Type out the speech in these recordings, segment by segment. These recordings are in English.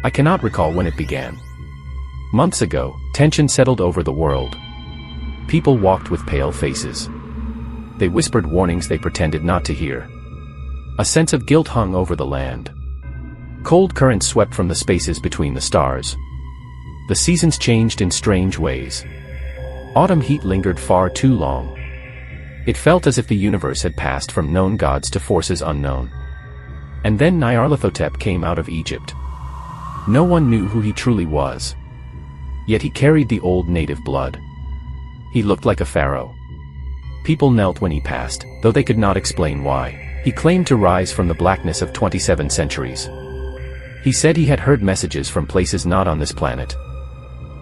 I cannot recall when it began. Months ago, tension settled over the world. People walked with pale faces. They whispered warnings they pretended not to hear. A sense of guilt hung over the land. Cold currents swept from the spaces between the stars. The seasons changed in strange ways. Autumn heat lingered far too long. It felt as if the universe had passed from known gods to forces unknown. And then Nyarlathotep came out of Egypt. No one knew who he truly was. Yet he carried the old native blood. He looked like a pharaoh. People knelt when he passed, though they could not explain why. He claimed to rise from the blackness of 27 centuries. He said he had heard messages from places not on this planet.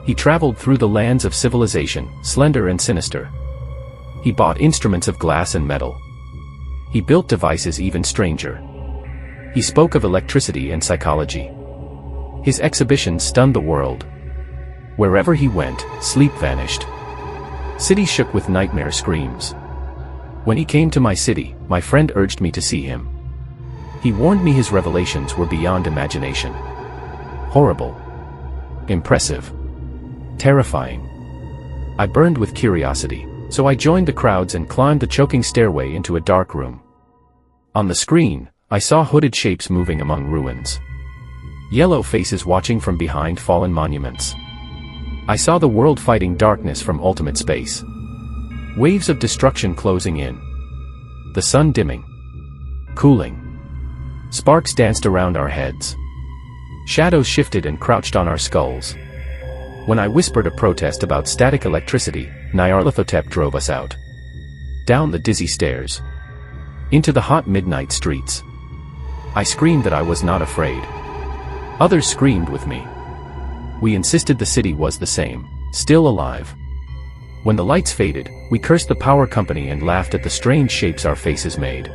He traveled through the lands of civilization, slender and sinister. He bought instruments of glass and metal. He built devices even stranger. He spoke of electricity and psychology. His exhibitions stunned the world. Wherever he went, sleep vanished. Cities shook with nightmare screams. When he came to my city, my friend urged me to see him. He warned me his revelations were beyond imagination. Horrible. Impressive. Terrifying. I burned with curiosity, so I joined the crowds and climbed the choking stairway into a dark room. On the screen, I saw hooded shapes moving among ruins. Yellow faces watching from behind fallen monuments. I saw the world fighting darkness from ultimate space. Waves of destruction closing in. The sun dimming. Cooling. Sparks danced around our heads. Shadows shifted and crouched on our skulls. When I whispered a protest about static electricity, Nyarlathotep drove us out. Down the dizzy stairs. Into the hot midnight streets. I screamed that I was not afraid. Others screamed with me. We insisted the city was the same, still alive. When the lights faded, we cursed the power company and laughed at the strange shapes our faces made.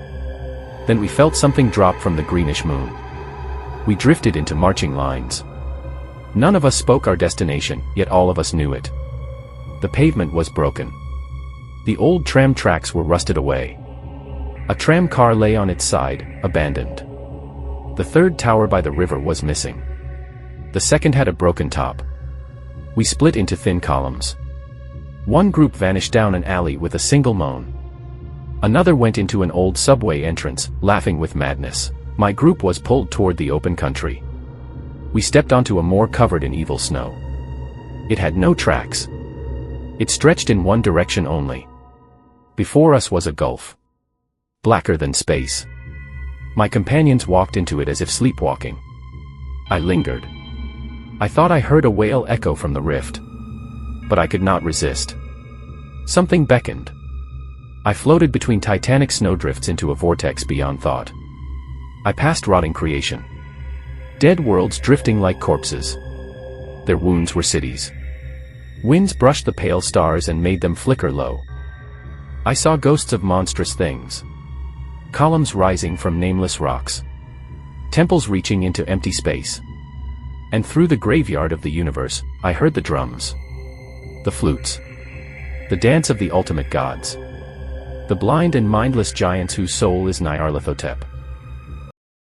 Then we felt something drop from the greenish moon. We drifted into marching lines. None of us spoke our destination, yet all of us knew it. The pavement was broken. The old tram tracks were rusted away. A tram car lay on its side, abandoned. The third tower by the river was missing. The second had a broken top. We split into thin columns. One group vanished down an alley with a single moan. Another went into an old subway entrance, laughing with madness. My group was pulled toward the open country. We stepped onto a moor covered in evil snow. It had no tracks. It stretched in one direction only. Before us was a gulf. Blacker than space. My companions walked into it as if sleepwalking. I lingered. I thought I heard a wail echo from the rift. But I could not resist. Something beckoned. I floated between titanic snowdrifts into a vortex beyond thought. I passed rotting creation. Dead worlds drifting like corpses. Their wounds were cities. Winds brushed the pale stars and made them flicker low. I saw ghosts of monstrous things. Columns rising from nameless rocks. Temples reaching into empty space. And through the graveyard of the universe, I heard the drums. The flutes. The dance of the ultimate gods. The blind and mindless giants whose soul is Nyarlathotep.